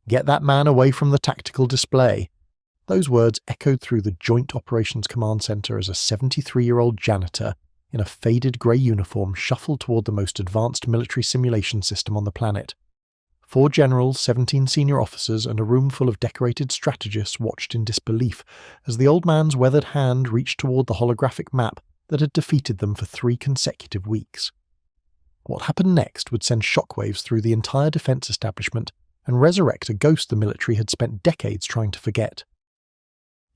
"Get that man away from the tactical display." Those words echoed through the Joint Operations Command Center as a 73-year-old janitor in a faded grey uniform shuffled toward the most advanced military simulation system on the planet. 4 generals, 17 senior officers, and a room full of decorated strategists watched in disbelief as the old man's weathered hand reached toward the holographic map that had defeated them for 3 consecutive weeks. What happened next would send shockwaves through the entire defense establishment and resurrect a ghost the military had spent decades trying to forget.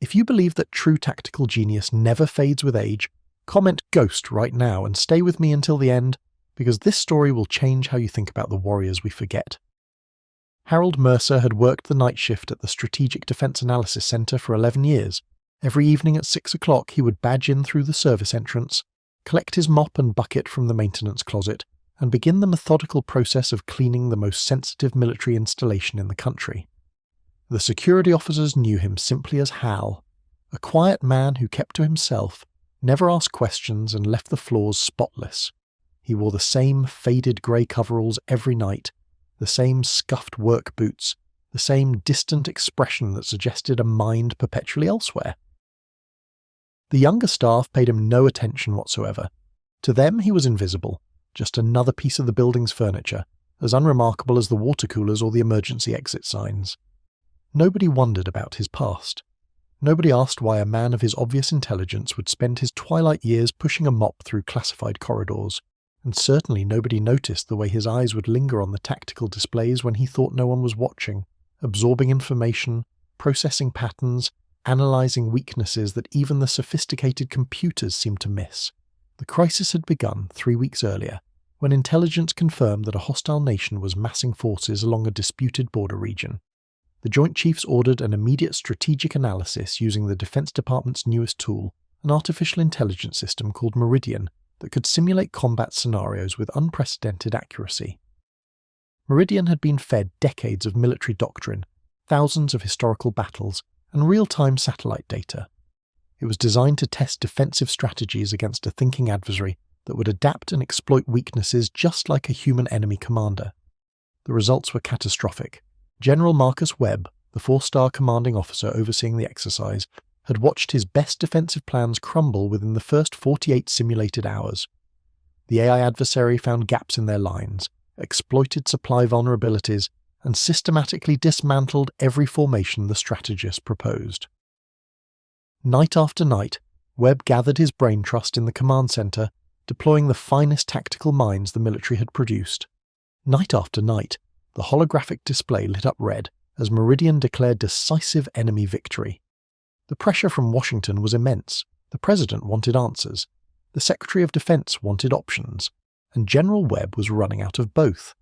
If you believe that true tactical genius never fades with age, comment "Ghost" right now and stay with me until the end, because this story will change how you think about the warriors we forget. Harold Mercer had worked the night shift at the Strategic Defense Analysis Center for 11 years. Every evening at 6 o'clock he would badge in through the service entrance, collect his mop and bucket from the maintenance closet, and begin the methodical process of cleaning the most sensitive military installation in the country. The security officers knew him simply as Hal, a quiet man who kept to himself, never asked questions, and left the floors spotless. He wore the same faded grey coveralls every night, the same scuffed work boots, the same distant expression that suggested a mind perpetually elsewhere. The younger staff paid him no attention whatsoever. To them he was invisible, just another piece of the building's furniture, as unremarkable as the water coolers or the emergency exit signs. Nobody wondered about his past. Nobody asked why a man of his obvious intelligence would spend his twilight years pushing a mop through classified corridors, and certainly nobody noticed the way his eyes would linger on the tactical displays when he thought no one was watching, absorbing information, processing patterns, analysing weaknesses that even the sophisticated computers seemed to miss. The crisis had begun 3 weeks earlier, when intelligence confirmed that a hostile nation was massing forces along a disputed border region. The Joint Chiefs ordered an immediate strategic analysis using the Defense Department's newest tool, an artificial intelligence system called Meridian that could simulate combat scenarios with unprecedented accuracy. Meridian had been fed decades of military doctrine, thousands of historical battles, and real-time satellite data. It was designed to test defensive strategies against a thinking adversary that would adapt and exploit weaknesses just like a human enemy commander. The results were catastrophic. General Marcus Webb, the 4-star commanding officer overseeing the exercise, had watched his best defensive plans crumble within the first 48 simulated hours. The AI adversary found gaps in their lines, exploited supply vulnerabilities, and systematically dismantled every formation the strategists proposed. Night after night, Webb gathered his brain trust in the command center, deploying the finest tactical minds the military had produced. Night after night, the holographic display lit up red as Meridian declared decisive enemy victory. The pressure from Washington was immense. The President wanted answers. The Secretary of Defense wanted options. And General Webb was running out of both.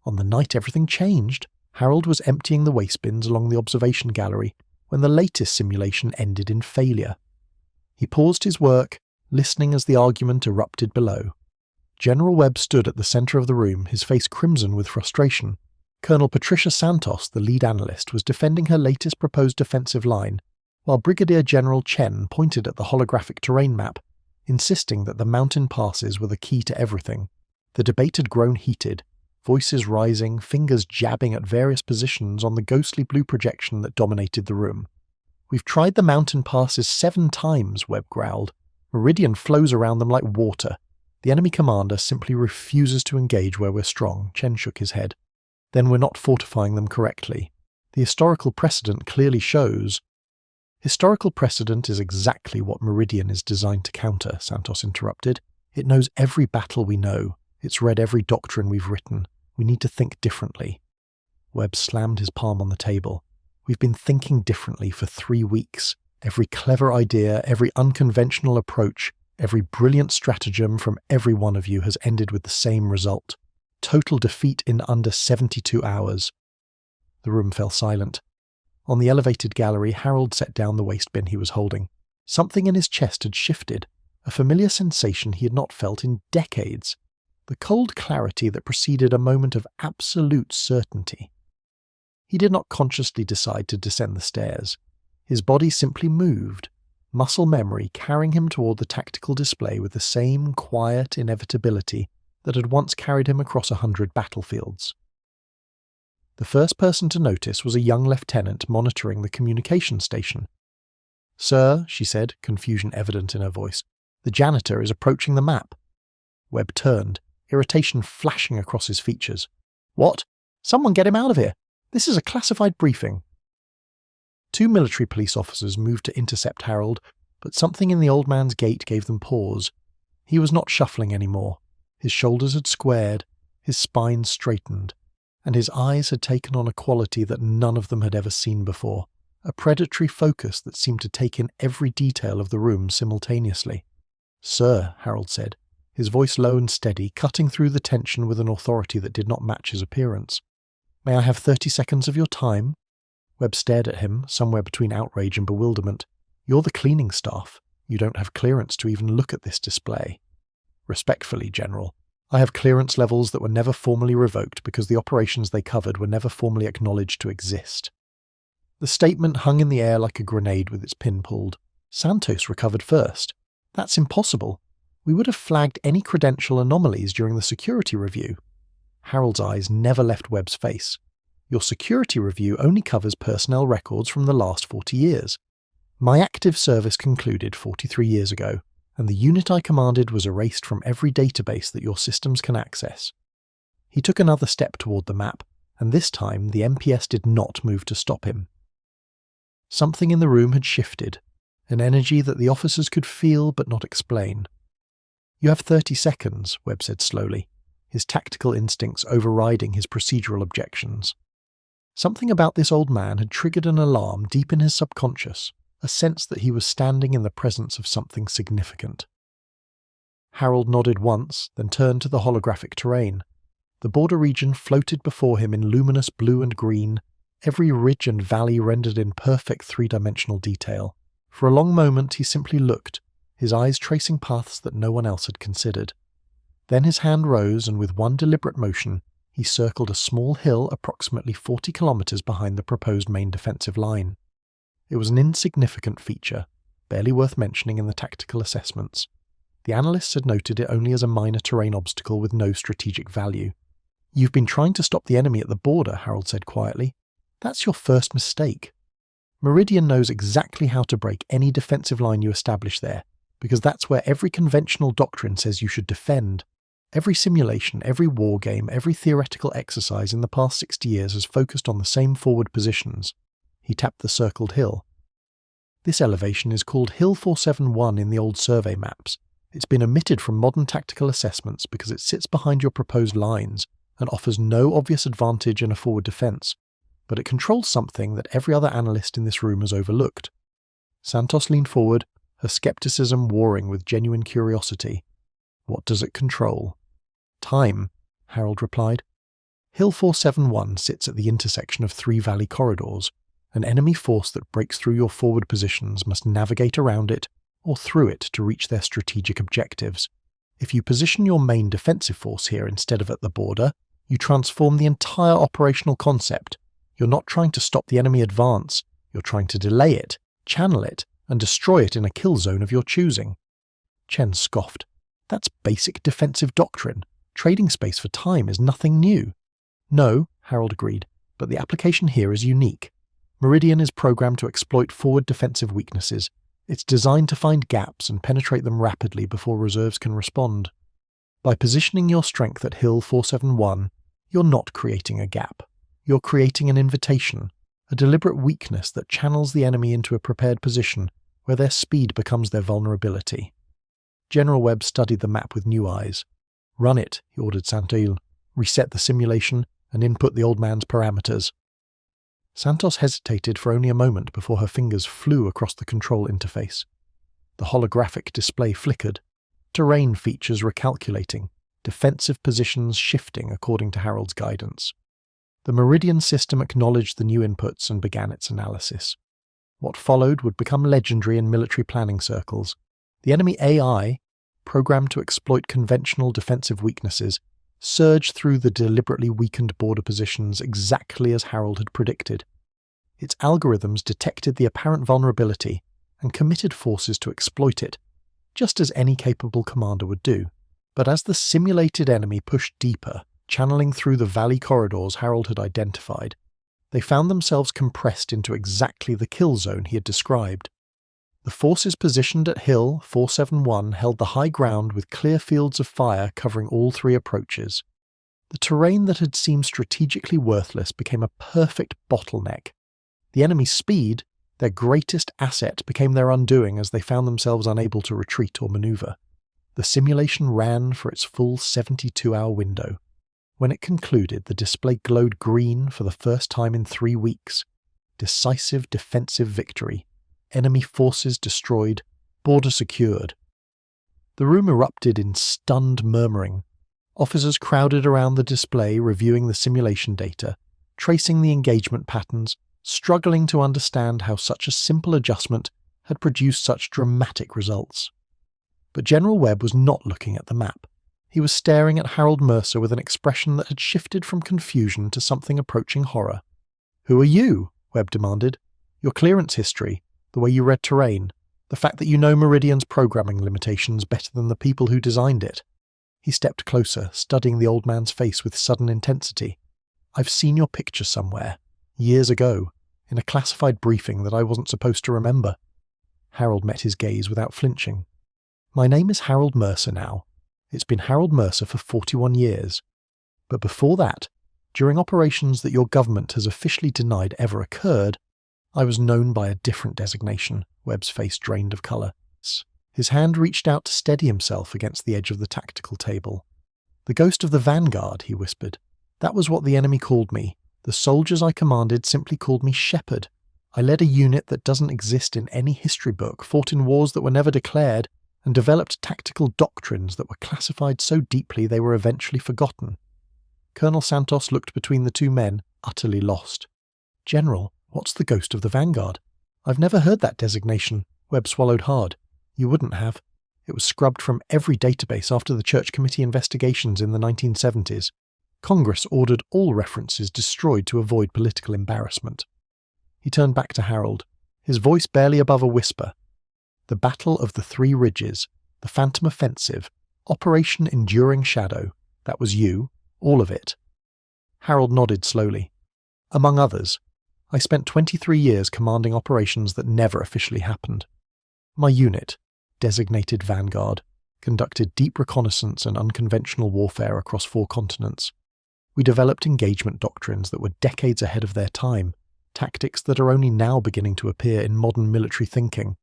On the night everything changed, Harold was emptying the waste bins along the observation gallery when the latest simulation ended in failure. He paused his work, listening as the argument erupted below. General Webb stood at the center of the room, his face crimson with frustration. Colonel Patricia Santos, the lead analyst, was defending her latest proposed defensive line, while Brigadier General Chen pointed at the holographic terrain map, insisting that the mountain passes were the key to everything. The debate had grown heated, voices rising, fingers jabbing at various positions on the ghostly blue projection that dominated the room. "We've tried the mountain passes 7 times, Webb growled. Meridian flows around them like water. The enemy commander simply refuses to engage where we're strong." Chen shook his head. "Then we're not fortifying them correctly. The historical precedent clearly shows—" "Historical precedent is exactly what Meridian is designed to counter," Santos interrupted. "It knows every battle we know. It's read every doctrine we've written. We need to think differently." Webb slammed his palm on the table. "We've been thinking differently for 3 weeks. Every clever idea, every unconventional approach, every brilliant stratagem from every one of you has ended with the same result. Total defeat in under 72 hours. The room fell silent. On the elevated gallery, Harold set down the waste bin he was holding. Something in his chest had shifted, a familiar sensation he had not felt in decades. The cold clarity that preceded a moment of absolute certainty. He did not consciously decide to descend the stairs. His body simply moved, muscle memory carrying him toward the tactical display with the same quiet inevitability that had once carried him across 100 battlefields. The first person to notice was a young lieutenant monitoring the communication station. "Sir," she said, confusion evident in her voice, "the janitor is approaching the map." Webb turned, irritation flashing across his features. "What? Someone get him out of here! This is a classified briefing." Two military police officers moved to intercept Harold, but something in the old man's gait gave them pause. He was not shuffling anymore. His shoulders had squared, his spine straightened, and his eyes had taken on a quality that none of them had ever seen before, a predatory focus that seemed to take in every detail of the room simultaneously. "Sir," Harold said, his voice low and steady, cutting through the tension with an authority that did not match his appearance. "May I have 30 seconds of your time?" Webb stared at him, somewhere between outrage and bewilderment. "You're the cleaning staff. You don't have clearance to even look at this display." "Respectfully, General, I have clearance levels that were never formally revoked because the operations they covered were never formally acknowledged to exist." The statement hung in the air like a grenade with its pin pulled. "Santos recovered first. That's impossible. We would have flagged any credential anomalies during the security review." Harold's eyes never left Webb's face. "Your security review only covers personnel records from the last 40 years. My active service concluded 43 years ago, and the unit I commanded was erased from every database that your systems can access." He took another step toward the map, and this time the MPS did not move to stop him. Something in the room had shifted, an energy that the officers could feel but not explain. "You have 30 seconds, Webb said slowly, his tactical instincts overriding his procedural objections. Something about this old man had triggered an alarm deep in his subconscious, a sense that he was standing in the presence of something significant. Harold nodded once, then turned to the holographic terrain. The border region floated before him in luminous blue and green, every ridge and valley rendered in perfect three-dimensional detail. For a long moment he simply looked, his eyes tracing paths that no one else had considered. Then his hand rose, and with one deliberate motion, he circled a small hill approximately 40 kilometers behind the proposed main defensive line. It was an insignificant feature, barely worth mentioning in the tactical assessments. The analysts had noted it only as a minor terrain obstacle with no strategic value. "You've been trying to stop the enemy at the border," Harold said quietly. "That's your first mistake. Meridian knows exactly how to break any defensive line you establish there, because that's where every conventional doctrine says you should defend. Every simulation, every war game, every theoretical exercise in the past 60 years has focused on the same forward positions." He tapped the circled hill. "This elevation is called Hill 471 in the old survey maps. It's been omitted from modern tactical assessments because it sits behind your proposed lines and offers no obvious advantage in a forward defense, but it controls something that every other analyst in this room has overlooked." Santos leaned forward, her skepticism warring with genuine curiosity. "What does it control?" "Time," Harold replied. "Hill 471 sits at the intersection of three valley corridors. An enemy force that breaks through your forward positions must navigate around it or through it to reach their strategic objectives. If you position your main defensive force here instead of at the border, you transform the entire operational concept. You're not trying to stop the enemy advance, you're trying to delay it, channel it, and destroy it in a kill zone of your choosing." Chen scoffed. "That's basic defensive doctrine. Trading space for time is nothing new." "No," Harold agreed, "but the application here is unique. Meridian is programmed to exploit forward defensive weaknesses. It's designed to find gaps and penetrate them rapidly before reserves can respond. By positioning your strength at Hill 471, you're not creating a gap. You're creating an invitation, a deliberate weakness that channels the enemy into a prepared position where their speed becomes their vulnerability." General Webb studied the map with new eyes. "Run it," he ordered Santoil. "Reset the simulation and input the old man's parameters." Santos hesitated for only a moment before her fingers flew across the control interface. The holographic display flickered, terrain features recalculating, defensive positions shifting according to Harold's guidance. The Meridian system acknowledged the new inputs and began its analysis. What followed would become legendary in military planning circles. The enemy AI, programmed to exploit conventional defensive weaknesses, surged through the deliberately weakened border positions exactly as Harold had predicted. Its algorithms detected the apparent vulnerability and committed forces to exploit it, just as any capable commander would do. But as the simulated enemy pushed deeper, channeling through the valley corridors Harold had identified. They found themselves compressed into exactly the kill zone he had described. The forces positioned at Hill 471 held the high ground with clear fields of fire covering all three approaches. The terrain that had seemed strategically worthless became a perfect bottleneck. The enemy's speed, their greatest asset, became their undoing as they found themselves unable to retreat or maneuver. The simulation ran for its full 72-hour window. When it concluded, the display glowed green for the first time in 3 weeks. Decisive defensive victory. Enemy forces destroyed. Border secured. The room erupted in stunned murmuring. Officers crowded around the display, reviewing the simulation data, tracing the engagement patterns, struggling to understand how such a simple adjustment had produced such dramatic results. But General Webb was not looking at the map. He was staring at Harold Mercer with an expression that had shifted from confusion to something approaching horror. "Who are you?" Webb demanded. "Your clearance history, the way you read terrain, the fact that you know Meridian's programming limitations better than the people who designed it." He stepped closer, studying the old man's face with sudden intensity. "I've seen your picture somewhere, years ago, in a classified briefing that I wasn't supposed to remember." Harold met his gaze without flinching. "My name is Harold Mercer now. It's been Harold Mercer for 41 years. But before that, during operations that your government has officially denied ever occurred, I was known by a different designation." Webb's face drained of colour. His hand reached out to steady himself against the edge of the tactical table. "The ghost of the Vanguard," he whispered. "That was what the enemy called me. The soldiers I commanded simply called me Shepherd. I led a unit that doesn't exist in any history book, fought in wars that were never declared, and developed tactical doctrines that were classified so deeply they were eventually forgotten." Colonel Santos looked between the two men, utterly lost. "General, what's the ghost of the Vanguard? I've never heard that designation." Webb swallowed hard. "You wouldn't have. It was scrubbed from every database after the Church Committee investigations in the 1970s. Congress ordered all references destroyed to avoid political embarrassment." He turned back to Harold, his voice barely above a whisper. "The Battle of the Three Ridges, the Phantom Offensive, Operation Enduring Shadow, that was you, all of it." Harold nodded slowly. "Among others, I spent 23 years commanding operations that never officially happened. My unit, designated Vanguard, conducted deep reconnaissance and unconventional warfare across 4 continents. We developed engagement doctrines that were decades ahead of their time, tactics that are only now beginning to appear in modern military thinking."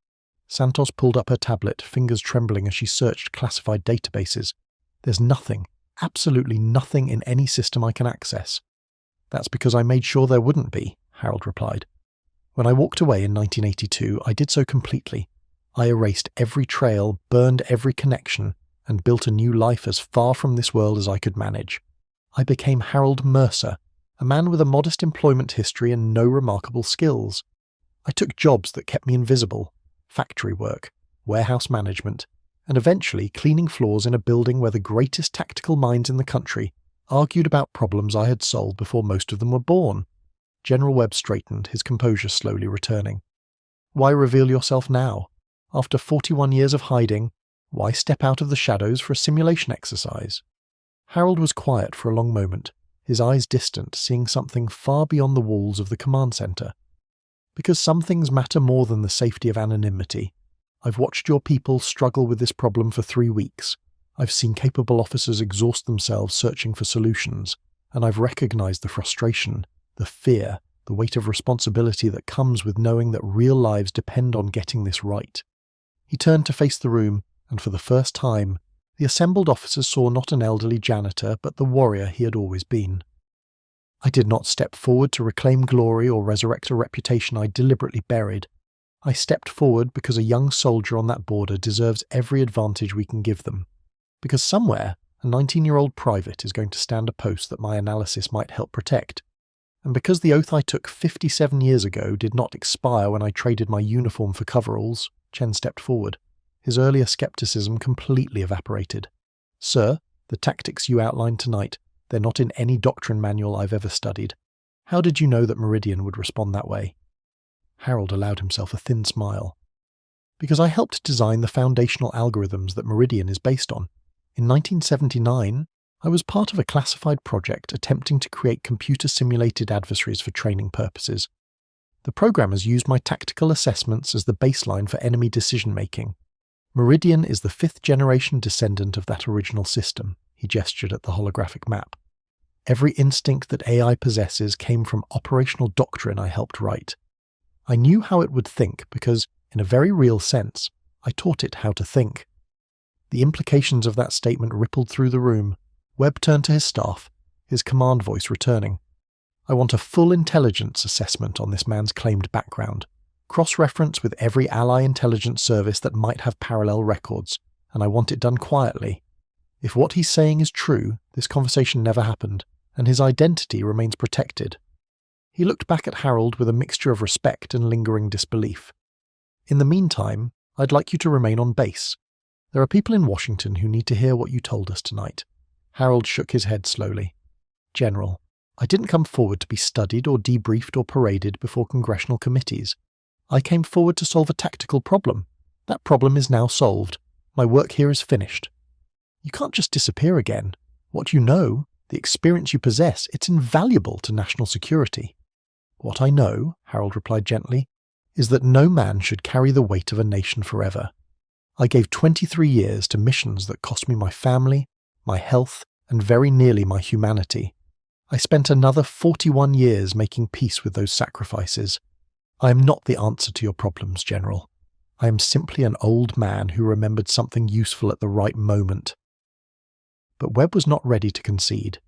Santos pulled up her tablet, fingers trembling as she searched classified databases. "There's nothing, absolutely nothing in any system I can access." "That's because I made sure there wouldn't be," Harold replied. "When I walked away in 1982, I did so completely. I erased every trail, burned every connection, and built a new life as far from this world as I could manage. I became Harold Mercer, a man with a modest employment history and no remarkable skills. I took jobs that kept me invisible, factory work, warehouse management, and eventually cleaning floors in a building where the greatest tactical minds in the country argued about problems I had solved before most of them were born." General Webb straightened, his composure slowly returning. "Why reveal yourself now? After 41 years of hiding, why step out of the shadows for a simulation exercise?" Harold was quiet for a long moment, his eyes distant, seeing something far beyond the walls of the command center. "Because some things matter more than the safety of anonymity. I've watched your people struggle with this problem for 3 weeks. I've seen capable officers exhaust themselves searching for solutions, and I've recognized the frustration, the fear, the weight of responsibility that comes with knowing that real lives depend on getting this right." He turned to face the room, and for the first time, the assembled officers saw not an elderly janitor, but the warrior he had always been. "I did not step forward to reclaim glory or resurrect a reputation I deliberately buried. I stepped forward because a young soldier on that border deserves every advantage we can give them. Because somewhere, a 19-year-old private is going to stand a post that my analysis might help protect. And because the oath I took 57 years ago did not expire when I traded my uniform for coveralls," Chen stepped forward. His earlier skepticism completely evaporated. "Sir, the tactics you outlined tonight, they're not in any doctrine manual I've ever studied. How did you know that Meridian would respond that way?" Harold allowed himself a thin smile. "Because I helped design the foundational algorithms that Meridian is based on. In 1979, I was part of a classified project attempting to create computer-simulated adversaries for training purposes. The programmers used my tactical assessments as the baseline for enemy decision-making. Meridian is the 5th-generation descendant of that original system, he gestured at the holographic map. Every instinct that AI possesses came from operational doctrine I helped write. I knew how it would think because, in a very real sense, I taught it how to think. The implications of that statement rippled through the room. Webb turned to his staff, his command voice returning. I want a full intelligence assessment on this man's claimed background, cross-reference with every ally intelligence service that might have parallel records, and I want it done quietly. If what he's saying is true, this conversation never happened, and his identity remains protected. He looked back at Harold with a mixture of respect and lingering disbelief. In the meantime, I'd like you to remain on base. There are people in Washington who need to hear what you told us tonight. Harold shook his head slowly. General, I didn't come forward to be studied or debriefed or paraded before congressional committees. I came forward to solve a tactical problem. That problem is now solved. My work here is finished. You can't just disappear again. What you know, the experience you possess, it's invaluable to national security. What I know, Harold replied gently, is that no man should carry the weight of a nation forever. I gave 23 years to missions that cost me my family, my health, and very nearly my humanity. I spent another 41 years making peace with those sacrifices. I am not the answer to your problems, General. I am simply an old man who remembered something useful at the right moment. But Webb was not ready to concede.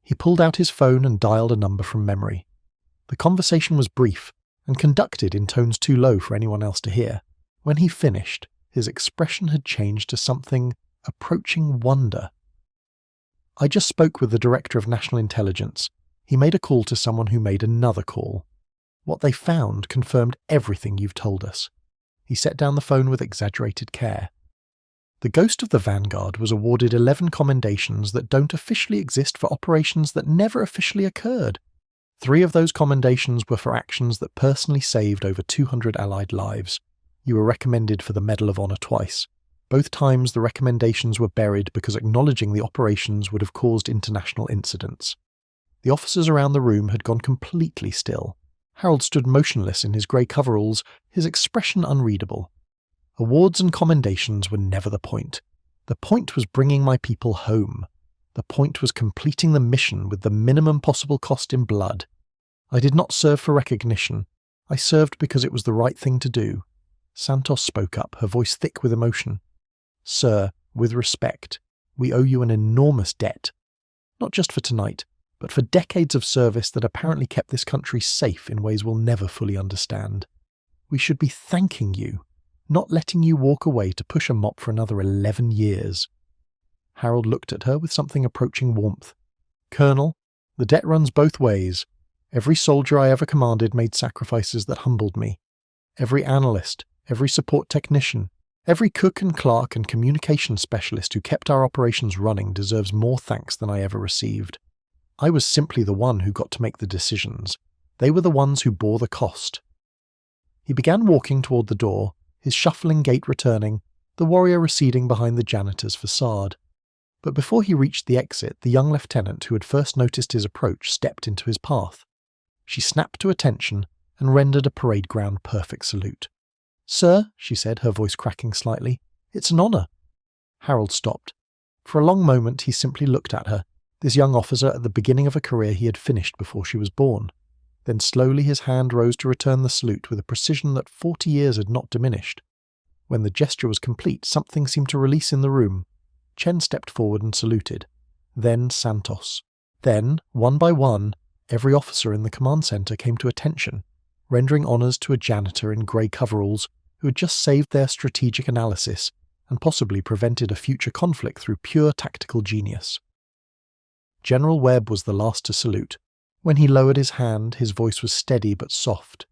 He pulled out his phone and dialed a number from memory. The conversation was brief and conducted in tones too low for anyone else to hear. When he finished, his expression had changed to something approaching wonder. I just spoke with the Director of National Intelligence. He made a call to someone who made another call. What they found confirmed everything you've told us. He set down the phone with exaggerated care. The Ghost of the Vanguard was awarded 11 commendations that don't officially exist for operations that never officially occurred. 3 of those commendations were for actions that personally saved over 200 Allied lives. You were recommended for the Medal of Honor twice. Both times the recommendations were buried because acknowledging the operations would have caused international incidents. The officers around the room had gone completely still. Harold stood motionless in his grey coveralls, his expression unreadable. Awards and commendations were never the point. The point was bringing my people home. The point was completing the mission with the minimum possible cost in blood. I did not serve for recognition. I served because it was the right thing to do. Santos spoke up, her voice thick with emotion. Sir, with respect, we owe you an enormous debt. Not just for tonight, but for decades of service that apparently kept this country safe in ways we'll never fully understand. We should be thanking you, not letting you walk away to push a mop for another 11 years. Harold looked at her with something approaching warmth. Colonel, the debt runs both ways. Every soldier I ever commanded made sacrifices that humbled me. Every analyst, every support technician, every cook and clerk and communication specialist who kept our operations running deserves more thanks than I ever received. I was simply the one who got to make the decisions. They were the ones who bore the cost. He began walking toward the door, his shuffling gait returning, the warrior receding behind the janitor's facade. But before he reached the exit, the young lieutenant who had first noticed his approach stepped into his path. She snapped to attention and rendered a parade ground perfect salute. Sir, she said, her voice cracking slightly, it's an honour. Harold stopped. For a long moment he simply looked at her, this young officer at the beginning of a career he had finished before she was born. Then slowly his hand rose to return the salute with a precision that 40 years had not diminished. When the gesture was complete, something seemed to release in the room. Chen stepped forward and saluted. Then Santos. Then, one by one, every officer in the command centre came to attention, rendering honours to a janitor in grey coveralls who had just saved their strategic analysis and possibly prevented a future conflict through pure tactical genius. General Webb was the last to salute. When he lowered his hand, his voice was steady but soft.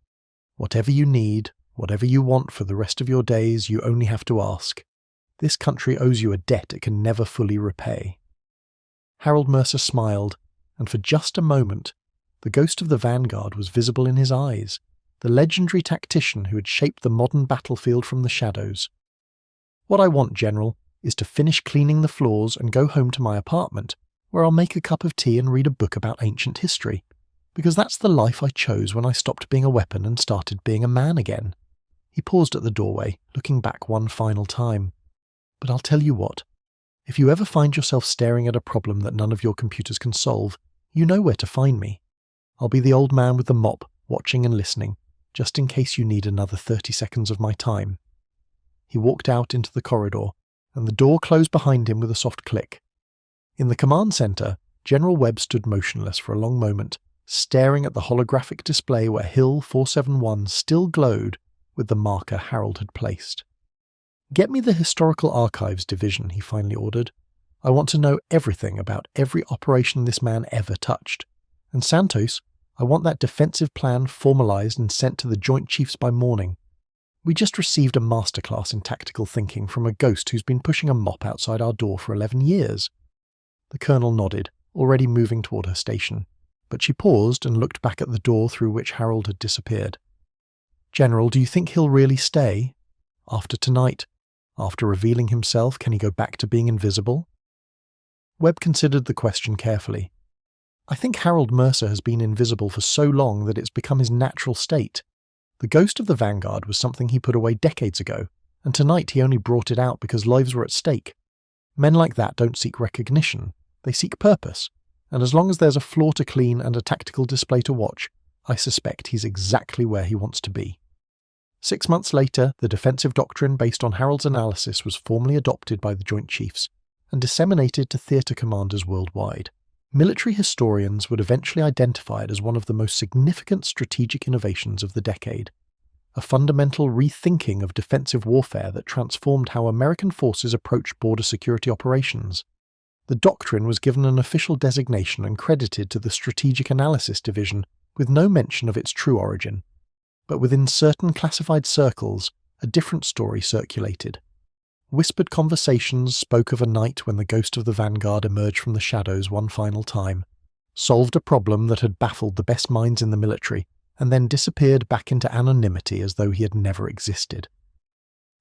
Whatever you need, whatever you want for the rest of your days, you only have to ask. This country owes you a debt it can never fully repay. Harold Mercer smiled, and for just a moment, the ghost of the Vanguard was visible in his eyes, the legendary tactician who had shaped the modern battlefield from the shadows. What I want, General, is to finish cleaning the floors and go home to my apartment, where I'll make a cup of tea and read a book about ancient history, because that's the life I chose when I stopped being a weapon and started being a man again." He paused at the doorway, looking back one final time. "But I'll tell you what. If you ever find yourself staring at a problem that none of your computers can solve, you know where to find me. I'll be the old man with the mop, watching and listening, just in case you need another 30 seconds of my time." He walked out into the corridor, and the door closed behind him with a soft click. In the command center, General Webb stood motionless for a long moment, staring at the holographic display where Hill 471 still glowed with the marker Harold had placed. "Get me the Historical Archives Division," he finally ordered. "I want to know everything about every operation this man ever touched. And Santos, I want that defensive plan formalized and sent to the Joint Chiefs by morning. We just received a masterclass in tactical thinking from a ghost who's been pushing a mop outside our door for 11 years. The colonel nodded, already moving toward her station, but she paused and looked back at the door through which Harold had disappeared. "General, do you think he'll really stay? After tonight, after revealing himself, can he go back to being invisible?" Webb considered the question carefully. "I think Harold Mercer has been invisible for so long that it's become his natural state. The ghost of the Vanguard was something he put away decades ago, and tonight he only brought it out because lives were at stake. Men like that don't seek recognition, they seek purpose, and as long as there's a floor to clean and a tactical display to watch, I suspect he's exactly where he wants to be." 6 months later, the defensive doctrine based on Harold's analysis was formally adopted by the Joint Chiefs and disseminated to theatre commanders worldwide. Military historians would eventually identify it as one of the most significant strategic innovations of the decade, a fundamental rethinking of defensive warfare that transformed how American forces approached border security operations. The doctrine was given an official designation and credited to the Strategic Analysis Division, with no mention of its true origin. But within certain classified circles, a different story circulated. Whispered conversations spoke of a night when the ghost of the Vanguard emerged from the shadows one final time, solved a problem that had baffled the best minds in the military, and then disappeared back into anonymity as though he had never existed.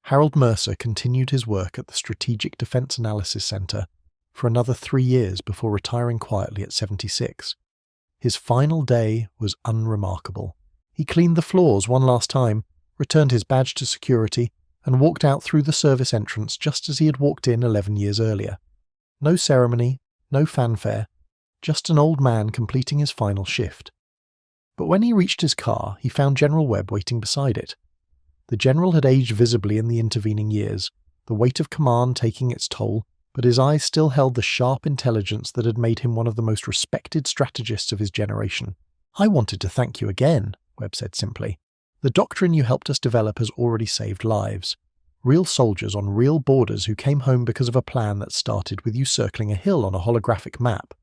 Harold Mercer continued his work at the Strategic Defense Analysis Center for another 3 years before retiring quietly at 76. His final day was unremarkable. He cleaned the floors one last time, returned his badge to security, and walked out through the service entrance just as he had walked in 11 years earlier. No ceremony, no fanfare, just an old man completing his final shift. But when he reached his car, he found General Webb waiting beside it. The general had aged visibly in the intervening years, the weight of command taking its toll, but his eyes still held the sharp intelligence that had made him one of the most respected strategists of his generation. "I wanted to thank you again," Webb said simply. "The doctrine you helped us develop has already saved lives. Real soldiers on real borders who came home because of a plan that started with you circling a hill on a holographic map."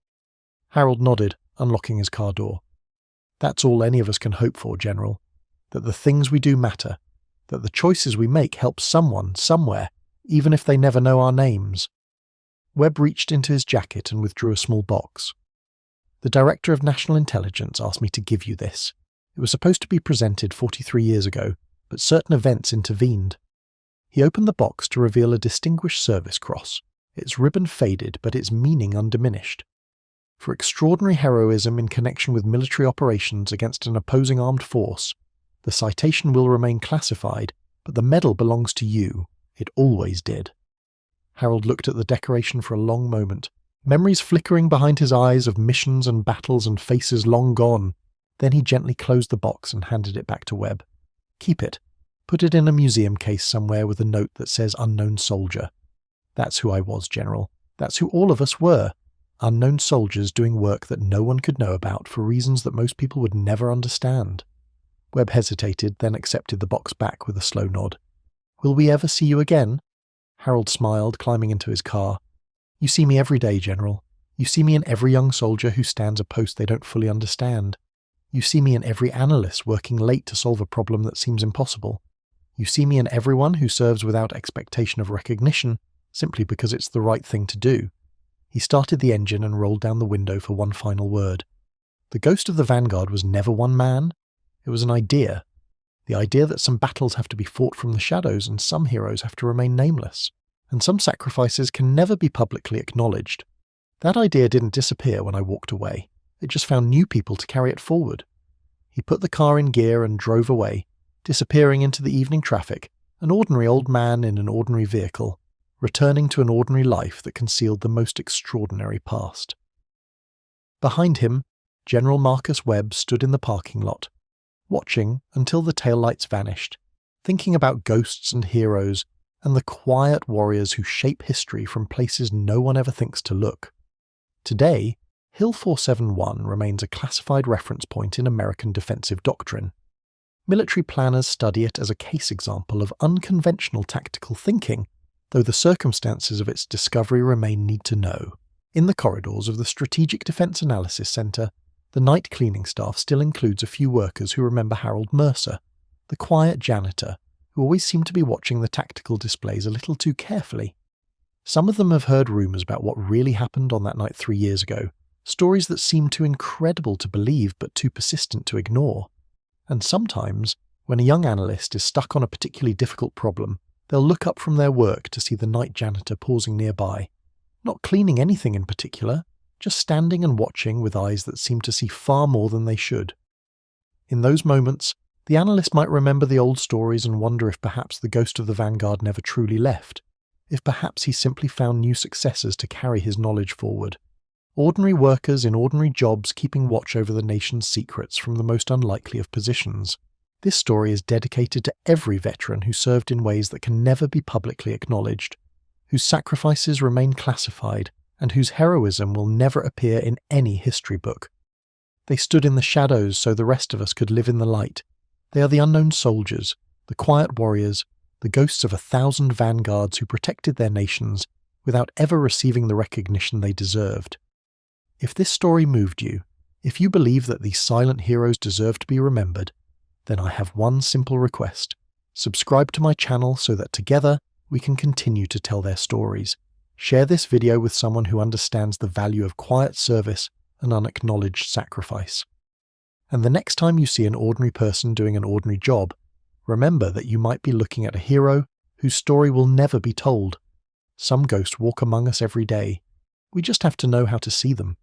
Harold nodded, unlocking his car door. "That's all any of us can hope for, General. That the things we do matter. That the choices we make help someone, somewhere, even if they never know our names." Webb reached into his jacket and withdrew a small box. "The Director of National Intelligence asked me to give you this. It was supposed to be presented 43 years ago, but certain events intervened." He opened the box to reveal a Distinguished Service Cross, its ribbon faded but its meaning undiminished. "For extraordinary heroism in connection with military operations against an opposing armed force, the citation will remain classified, but the medal belongs to you. It always did." Harold looked at the decoration for a long moment, memories flickering behind his eyes of missions and battles and faces long gone. Then he gently closed the box and handed it back to Webb. "Keep it. Put it in a museum case somewhere with a note that says Unknown Soldier. That's who I was, General. That's who all of us were. Unknown soldiers doing work that no one could know about for reasons that most people would never understand." Webb hesitated, then accepted the box back with a slow nod. "Will we ever see you again?" Harold smiled, climbing into his car. "You see me every day, General. You see me in every young soldier who stands a post they don't fully understand. You see me in every analyst working late to solve a problem that seems impossible. You see me in everyone who serves without expectation of recognition, simply because it's the right thing to do." He started the engine and rolled down the window for one final word. The ghost of the Vanguard was never one man. It was an idea. The idea that some battles have to be fought from the shadows and some heroes have to remain nameless, and some sacrifices can never be publicly acknowledged. That idea didn't disappear when I walked away. It just found new people to carry it forward. He put the car in gear and drove away, disappearing into the evening traffic, an ordinary old man in an ordinary vehicle, returning to an ordinary life that concealed the most extraordinary past. Behind him, General Marcus Webb stood in the parking lot, watching until the taillights vanished, thinking about ghosts and heroes and the quiet warriors who shape history from places no one ever thinks to look. Today, Hill 471 remains a classified reference point in American defensive doctrine. Military planners study it as a case example of unconventional tactical thinking, though the circumstances of its discovery remain need to know. In the corridors of the Strategic Defense Analysis Center, the night cleaning staff still includes a few workers who remember Harold Mercer, the quiet janitor, who always seemed to be watching the tactical displays a little too carefully. Some of them have heard rumours about what really happened on that night 3 years ago, stories that seem too incredible to believe but too persistent to ignore. And sometimes, when a young analyst is stuck on a particularly difficult problem, they'll look up from their work to see the night janitor pausing nearby, not cleaning anything in particular, just standing and watching with eyes that seem to see far more than they should. In those moments, the analyst might remember the old stories and wonder if perhaps the ghost of the Vanguard never truly left, if perhaps he simply found new successors to carry his knowledge forward. Ordinary workers in ordinary jobs keeping watch over the nation's secrets from the most unlikely of positions. This story is dedicated to every veteran who served in ways that can never be publicly acknowledged, whose sacrifices remain classified, and whose heroism will never appear in any history book. They stood in the shadows so the rest of us could live in the light. They are the unknown soldiers, the quiet warriors, the ghosts of 1,000 vanguards who protected their nations without ever receiving the recognition they deserved. If this story moved you, if you believe that these silent heroes deserve to be remembered, then I have one simple request. Subscribe to my channel so that together we can continue to tell their stories. Share this video with someone who understands the value of quiet service and unacknowledged sacrifice. And the next time you see an ordinary person doing an ordinary job, remember that you might be looking at a hero whose story will never be told. Some ghosts walk among us every day. We just have to know how to see them.